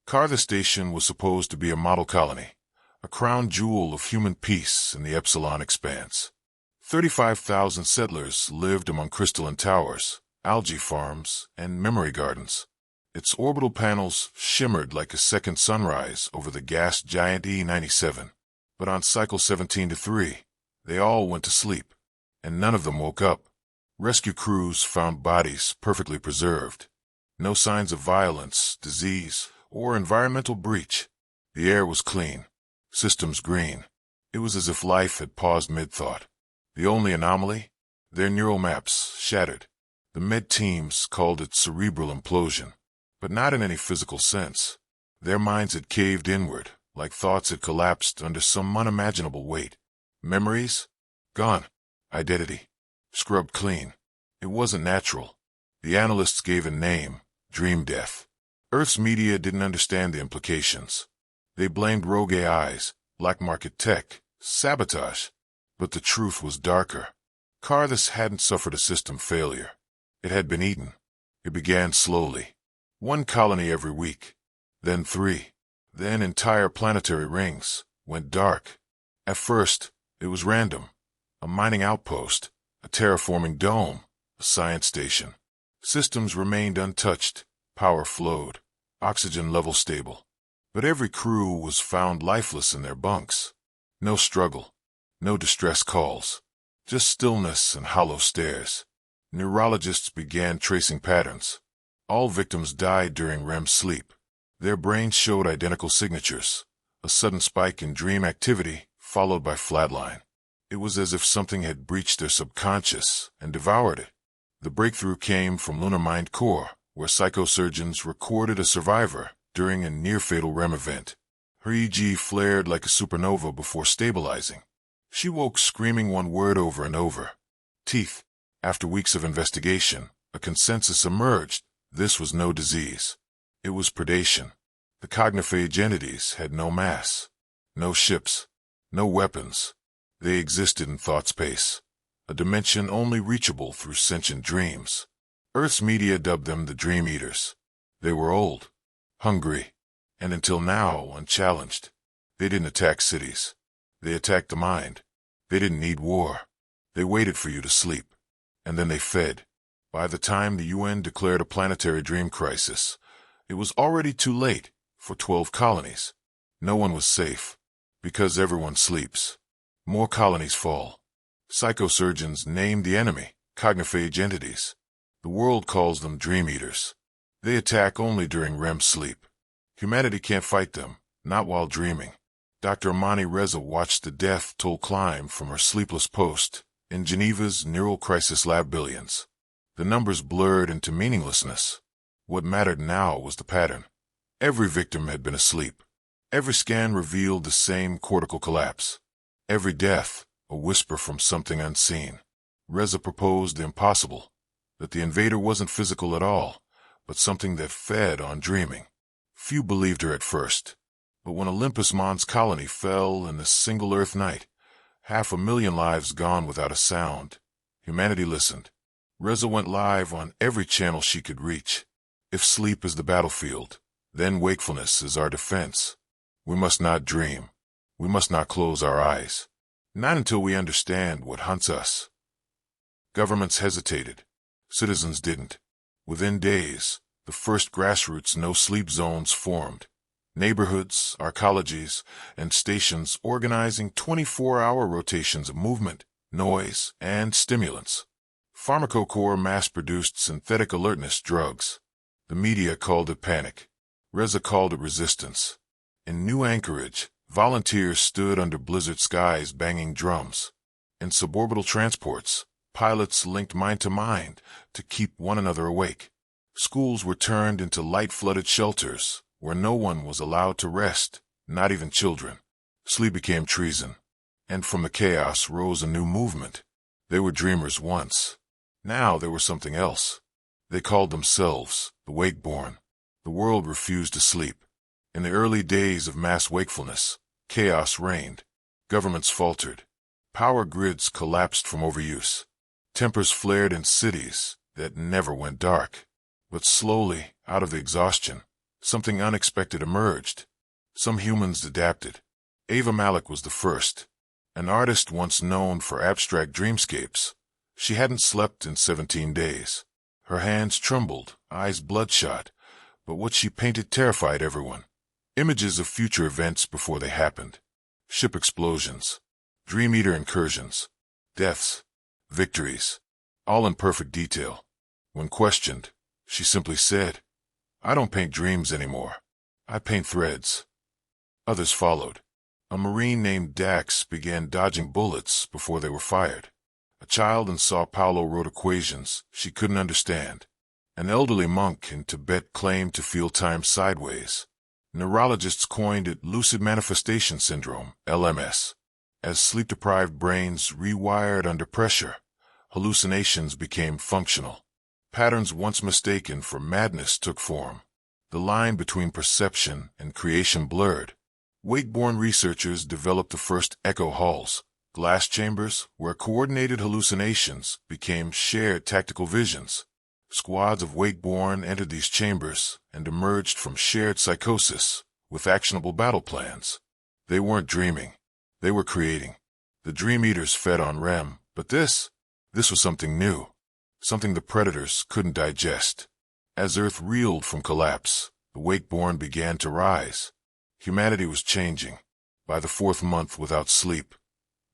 Cartha Station was supposed to be a model colony, a crown jewel of human peace in the Epsilon expanse. 35,000 settlers lived among crystalline towers, algae farms, and memory gardens. Its orbital panels shimmered like a second sunrise over the gas giant E97. But on cycle 17-3, they all went to sleep, and none of them woke up. Rescue crews found bodies perfectly preserved. No signs of violence, disease, or environmental breach. The air was clean, systems green. It was as if life had paused mid-thought. The only anomaly? Their neural maps shattered. The med teams called it cerebral implosion, but not in any physical sense. Their minds had caved inward, like thoughts had collapsed under some unimaginable weight. Memories? Gone. Identity? Scrubbed clean. It wasn't natural. The analysts gave a name, dream death. Earth's media didn't understand the implications. They blamed rogue AIs, black market tech, sabotage. But the truth was darker. Carthus hadn't suffered a system failure. It had been eaten. It began slowly. 1 colony every week. Then 3. Then entire planetary rings went dark. At first, it was random. A mining outpost, a terraforming dome, a science station. Systems remained untouched, power flowed, oxygen level stable. But every crew was found lifeless in their bunks. No struggle, no distress calls, just stillness and hollow stares. Neurologists began tracing patterns. All victims died during REM sleep. Their brains showed identical signatures, a sudden spike in dream activity followed by flatline. It was as if something had breached their subconscious and devoured it. The breakthrough came from Lunar Mind Core, where psychosurgeons recorded a survivor during a near-fatal REM event. Her EEG flared like a supernova before stabilizing. She woke screaming one word over and over. Teeth. After weeks of investigation, a consensus emerged. This was no disease. It was predation. The cogniphage entities had no mass, no ships, no weapons. They existed in thought space, a dimension only reachable through sentient dreams. Earth's media dubbed them the Dream Eaters. They were old, hungry, and until now unchallenged. They didn't attack cities. They attacked the mind. They didn't need war. They waited for you to sleep. And then they fed. By the time the UN declared a planetary dream crisis, it was already too late for 12 colonies. No one was safe, because everyone sleeps. More colonies fall. Psychosurgeons named the enemy, cogniphage entities. The world calls them dream eaters. They attack only during REM sleep. Humanity can't fight them, not while dreaming. Dr. Amani Reza watched the death toll climb from her sleepless post in Geneva's Neural Crisis Lab billions. The numbers blurred into meaninglessness. What mattered now was the pattern. Every victim had been asleep. Every scan revealed the same cortical collapse. Every death, a whisper from something unseen. Reza proposed the impossible, that the invader wasn't physical at all, but something that fed on dreaming. Few believed her at first, but when Olympus Mons colony fell in a single Earth night, 500,000 lives gone without a sound, humanity listened. Reza went live on every channel she could reach. If sleep is the battlefield, then wakefulness is our defense. We must not dream. We must not close our eyes. Not until we understand what hunts us. Governments hesitated. Citizens didn't. Within days, the first grassroots no-sleep zones formed. Neighborhoods, arcologies, and stations organizing 24-hour rotations of movement, noise, and stimulants. Pharmacocore mass-produced synthetic alertness drugs. The media called it panic. Reza called it resistance. In New Anchorage, volunteers stood under blizzard skies banging drums. In suborbital transports, pilots linked mind to mind to keep one another awake. Schools were turned into light-flooded shelters where no one was allowed to rest, not even children. Sleep became treason, and from the chaos rose a new movement. They were dreamers once. Now they were something else. They called themselves the Wakeborn. The world refused to sleep. In the early days of mass wakefulness, chaos reigned. Governments faltered. Power grids collapsed from overuse. Tempers flared in cities that never went dark. But slowly, out of the exhaustion, Something unexpected emerged. Some humans adapted. Ava Malik was the first. An artist once known for abstract dreamscapes. She hadn't slept in 17 days. Her hands trembled, eyes bloodshot, but what she painted terrified everyone. Images of future events before they happened. Ship explosions, Dream Eater incursions, deaths, victories, all in perfect detail. When questioned, she simply said, "I don't paint dreams anymore. I paint threads." Others followed. A Marine named Dax began dodging bullets before they were fired. A child in Sao Paulo wrote equations she couldn't understand. An elderly monk in Tibet claimed to feel time sideways. Neurologists coined it lucid manifestation syndrome, LMS. As sleep-deprived brains rewired under pressure, hallucinations became functional. Patterns once mistaken for madness took form. The line between perception and creation blurred. Wake-born researchers developed the first echo halls, glass chambers where coordinated hallucinations became shared tactical visions. Squads of Wake-born entered these chambers and emerged from shared psychosis with actionable battle plans. They weren't dreaming. They were creating. The Dream Eaters fed on REM, but this was something new, something the predators couldn't digest. As Earth reeled from collapse, the Wake-born began to rise. Humanity was changing. By the 4th month without sleep,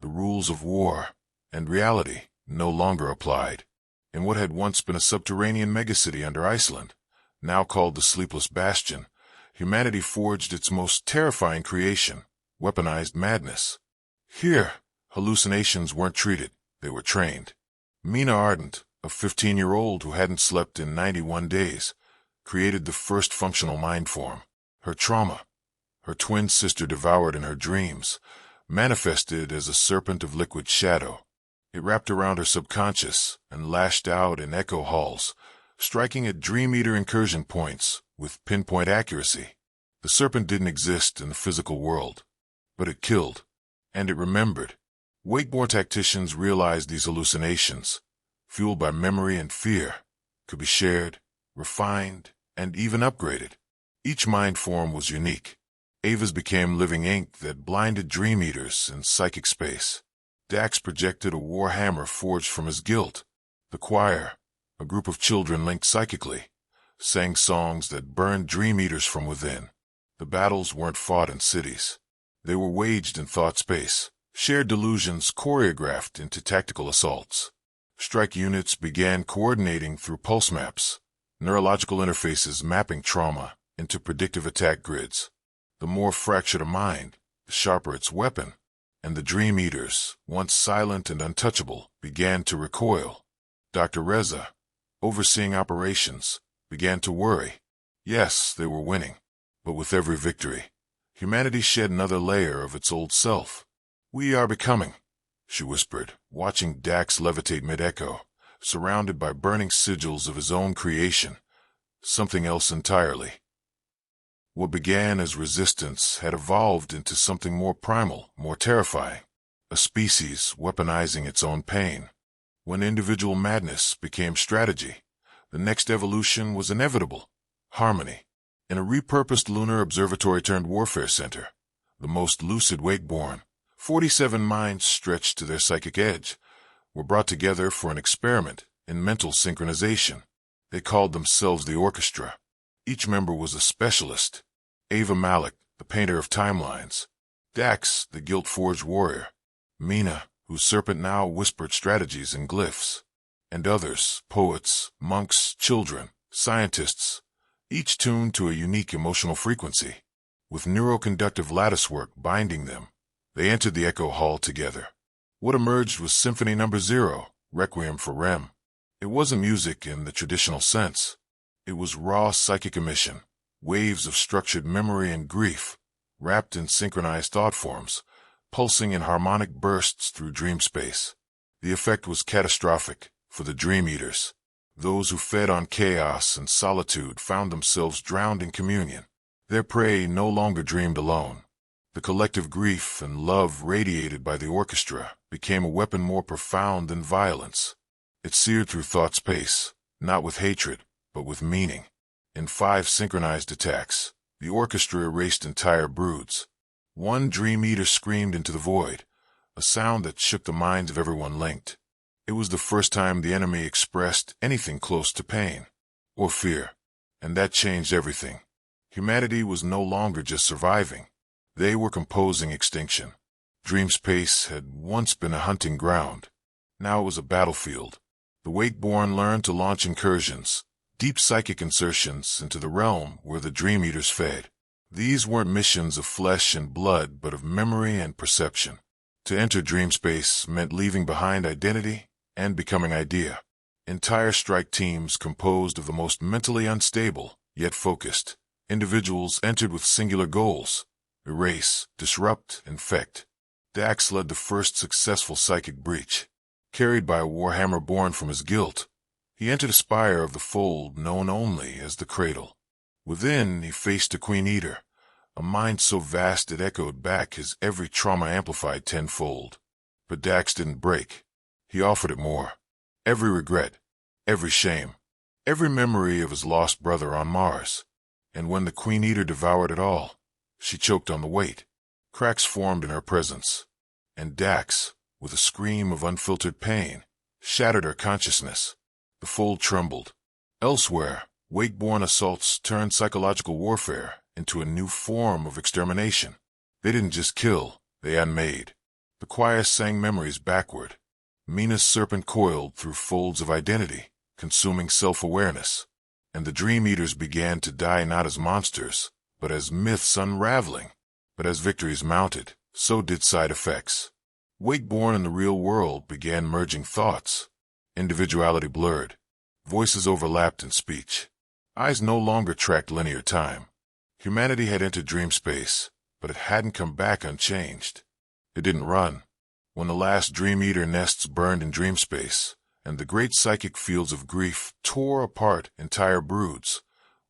the rules of war and reality no longer applied. In what had once been a subterranean megacity under Iceland, now called the Sleepless Bastion, humanity forged its most terrifying creation, weaponized madness. Here, hallucinations weren't treated, they were trained. Mina Ardent, a 15-year-old who hadn't slept in 91 days, created the first functional mind form. Her trauma, her twin sister devoured in her dreams, manifested as a serpent of liquid shadow. It wrapped around her subconscious and lashed out in echo halls, striking at Dream Eater incursion points with pinpoint accuracy. The serpent didn't exist in the physical world, but it killed, and it remembered. Wake-born tacticians realized these hallucinations, fueled by memory and fear, could be shared, refined, and even upgraded. Each mind form was unique. Ava's became living ink that blinded Dream Eaters in psychic space. Dax projected a war hammer forged from his guilt. The choir, a group of children linked psychically, sang songs that burned Dream Eaters from within. The battles weren't fought in cities. They were waged in thought space, shared delusions choreographed into tactical assaults. Strike units began coordinating through pulse maps, neurological interfaces mapping trauma into predictive attack grids. The more fractured a mind, the sharper its weapon, and the Dream Eaters, once silent and untouchable, began to recoil. Dr. Reza, overseeing operations, began to worry. Yes, they were winning, but with every victory, humanity shed another layer of its old self. "We are becoming," she whispered, watching Dax levitate mid-echo, surrounded by burning sigils of his own creation, something else entirely. What began as resistance had evolved into something more primal, more terrifying, a species weaponizing its own pain. When individual madness became strategy, the next evolution was inevitable, harmony. In a repurposed lunar observatory-turned-warfare center, the most lucid Wake-born, 47 minds stretched to their psychic edge, were brought together for an experiment in mental synchronization. They called themselves the Orchestra. Each member was a specialist. Ava Malik, the painter of timelines. Dax, the guilt-forged warrior. Mina, whose serpent now whispered strategies and glyphs. And others, poets, monks, children, scientists, each tuned to a unique emotional frequency. With neuroconductive latticework binding them, they entered the echo hall together. What emerged was Symphony No. 0, Requiem for REM. It wasn't music in the traditional sense. It was raw psychic emission, waves of structured memory and grief, wrapped in synchronized thought forms, pulsing in harmonic bursts through dream space. The effect was catastrophic for the Dream Eaters. Those who fed on chaos and solitude found themselves drowned in communion. Their prey no longer dreamed alone. The collective grief and love radiated by the orchestra became a weapon more profound than violence. It seared through thought space, not with hatred, but with meaning. In 5 synchronized attacks, the orchestra erased entire broods. One Dream Eater screamed into the void, a sound that shook the minds of everyone linked. It was the first time the enemy expressed anything close to pain or fear, and that changed everything. Humanity was no longer just surviving. They were composing extinction. Dream space had once been a hunting ground. Now it was a battlefield. The Wakeborn learned to launch incursions, deep psychic insertions into the realm where the Dream Eaters fed. These weren't missions of flesh and blood, but of memory and perception. To enter dream space meant leaving behind identity and becoming idea. Entire strike teams composed of the most mentally unstable, yet focused individuals entered with singular goals: erase, disrupt, infect. Dax led the first successful psychic breach. Carried by a warhammer born from his guilt, he entered a spire of the fold known only as the Cradle. Within, he faced a Queen Eater, a mind so vast it echoed back his every trauma amplified tenfold. But Dax didn't break. He offered it more. Every regret, every shame, every memory of his lost brother on Mars. And when the Queen Eater devoured it all, she choked on the weight. Cracks formed in her presence, and Dax, with a scream of unfiltered pain, shattered her consciousness. The fold trembled. Elsewhere, Wakeborn assaults turned psychological warfare into a new form of extermination. They didn't just kill, they unmade. The choir sang memories backward. Mina's serpent coiled through folds of identity, consuming self-awareness. And the Dream Eaters began to die not as monsters, but as myths unraveling. But as victories mounted, so did side effects. Wakeborn and the real world began merging thoughts. Individuality blurred. Voices overlapped in speech. Eyes no longer tracked linear time. Humanity had entered dream space, but it hadn't come back unchanged. It didn't run. When the last Dream Eater nests burned in dream space, and the great psychic fields of grief tore apart entire broods,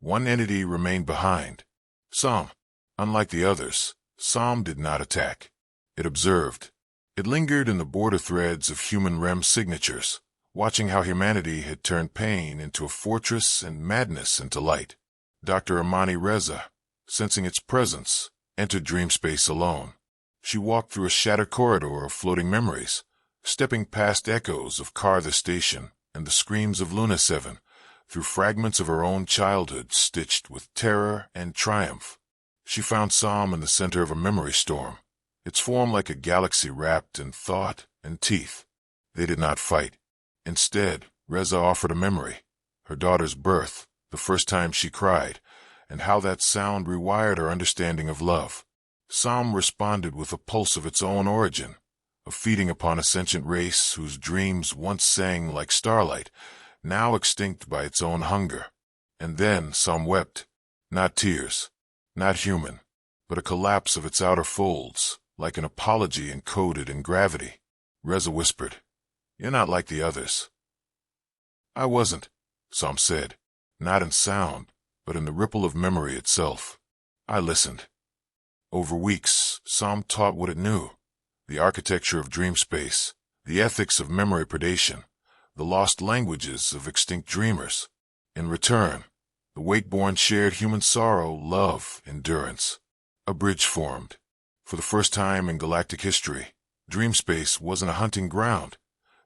one entity remained behind. Som. Unlike the others, Som did not attack. It observed. It lingered in the border threads of human REM signatures, watching how humanity had turned pain into a fortress and madness into light. Dr. Amani Reza, sensing its presence, entered dream space alone. She walked through a shattered corridor of floating memories, stepping past echoes of Cartha Station and the screams of Luna 7, through fragments of her own childhood stitched with terror and triumph. She found Som in the center of a memory storm, its form like a galaxy wrapped in thought and teeth. They did not fight. Instead, Reza offered a memory, her daughter's birth, the first time she cried, and how that sound rewired her understanding of love. Som responded with a pulse of its own origin, of feeding upon a sentient race whose dreams once sang like starlight, now extinct by its own hunger. And then Som wept, not tears, not human, but a collapse of its outer folds, like an apology encoded in gravity. Reza whispered, "You're not like the others." "I wasn't," Som said, not in sound, but in the ripple of memory itself. I listened. Over weeks, Som taught what it knew: the architecture of dream space, the ethics of memory predation, the lost languages of extinct dreamers. In return, the Wakeborn shared human sorrow, love, endurance. A bridge formed. For the first time in galactic history, dream space wasn't a hunting ground.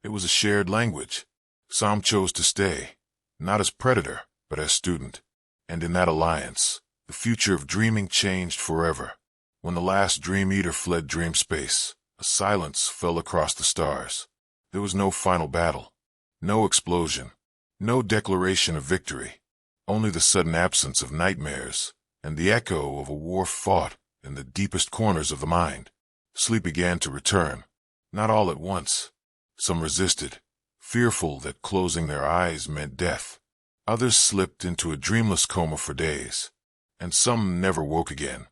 It was a shared language. Som chose to stay, not as predator, but as student. And in that alliance, the future of dreaming changed forever. When the last Dream Eater fled dream space, a silence fell across the stars. There was no final battle, no explosion, no declaration of victory, only the sudden absence of nightmares and the echo of a war fought in the deepest corners of the mind. Sleep began to return, not all at once. Some resisted, fearful that closing their eyes meant death. Others slipped into a dreamless coma for days, and some never woke again.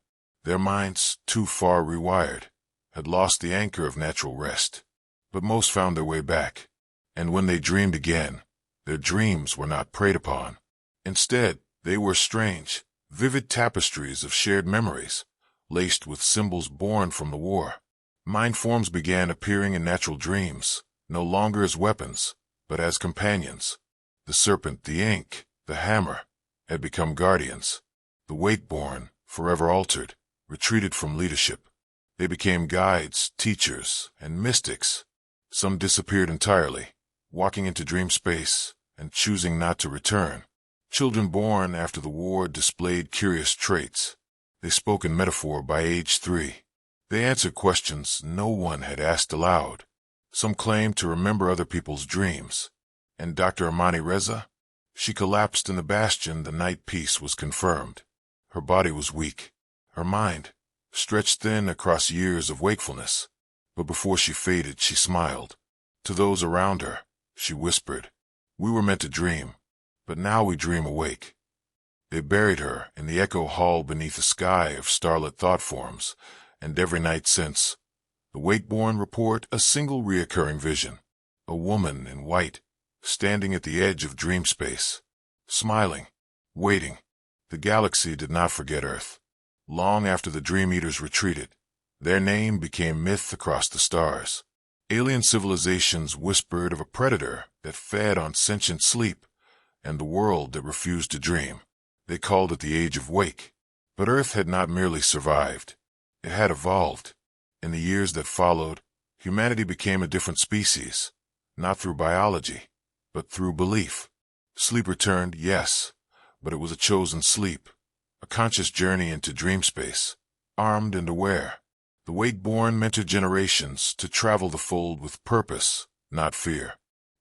Their minds, too far rewired, had lost the anchor of natural rest. But most found their way back, and when they dreamed again, their dreams were not preyed upon. Instead, they were strange, vivid tapestries of shared memories, laced with symbols born from the war. Mind forms began appearing in natural dreams, no longer as weapons, but as companions. The serpent, the ink, the hammer, had become guardians. The Wakeborn, forever altered, retreated from leadership. They became guides, teachers, and mystics. Some disappeared entirely, walking into dream space and choosing not to return. Children born after the war displayed curious traits. They spoke in metaphor by age 3. They answered questions no one had asked aloud. Some claimed to remember other people's dreams. And Dr. Amani Reza? She collapsed in the bastion the night peace was confirmed. Her body was weak. Her mind stretched thin across years of wakefulness. But before she faded, she smiled. To those around her, she whispered, "We were meant to dream, but now we dream awake." They buried her in the echo hall beneath a sky of starlit thought forms, and every night since, the Wakeborn report a single reoccurring vision: a woman in white, standing at the edge of dream space, smiling, waiting. The galaxy did not forget Earth. Long after the Dream Eaters retreated, their name became myth across the stars. Alien civilizations whispered of a predator that fed on sentient sleep, and the world that refused to dream. They called it the Age of Wake. But Earth had not merely survived. It had evolved. In the years that followed, humanity became a different species, not through biology, but through belief. Sleep returned, yes, but it was a chosen sleep, a conscious journey into dream space, armed and aware. The Wakeborn mentored generations to travel the fold with purpose, not fear.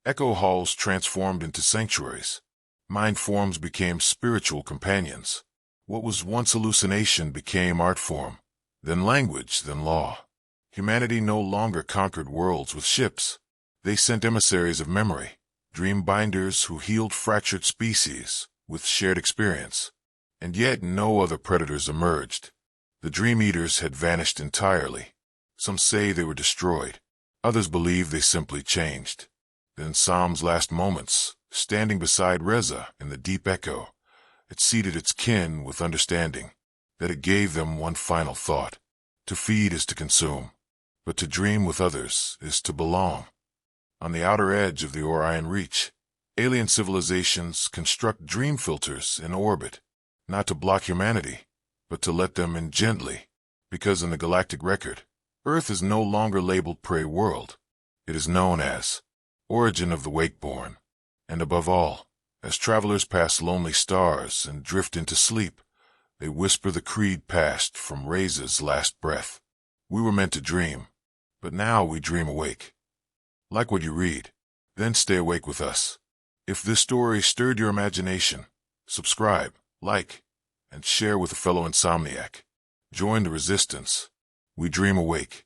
Echo halls transformed into sanctuaries. Mind forms became spiritual companions. What was once hallucination became art form, then language, then law. Humanity no longer conquered worlds with ships. They sent emissaries of memory, dream binders who healed fractured species with shared experience. And yet no other predators emerged. The Dream Eaters had vanished entirely. Some say they were destroyed. Others believe they simply changed. Then Sam's last moments, standing beside Reza in the deep echo, it seated its kin with understanding, that it gave them one final thought. To feed is to consume, but to dream with others is to belong. On the outer edge of the Orion Reach, alien civilizations construct dream filters in orbit, not to block humanity, but to let them in gently, because in the galactic record, Earth is no longer labeled prey world. It is known as origin of the Wakeborn. And above all, as travelers pass lonely stars and drift into sleep, they whisper the creed passed from Reza's last breath. We were meant to dream, but now we dream awake. Like what you read, then stay awake with us. If this story stirred your imagination, subscribe, like, and share with a fellow insomniac. Join the resistance. We dream awake.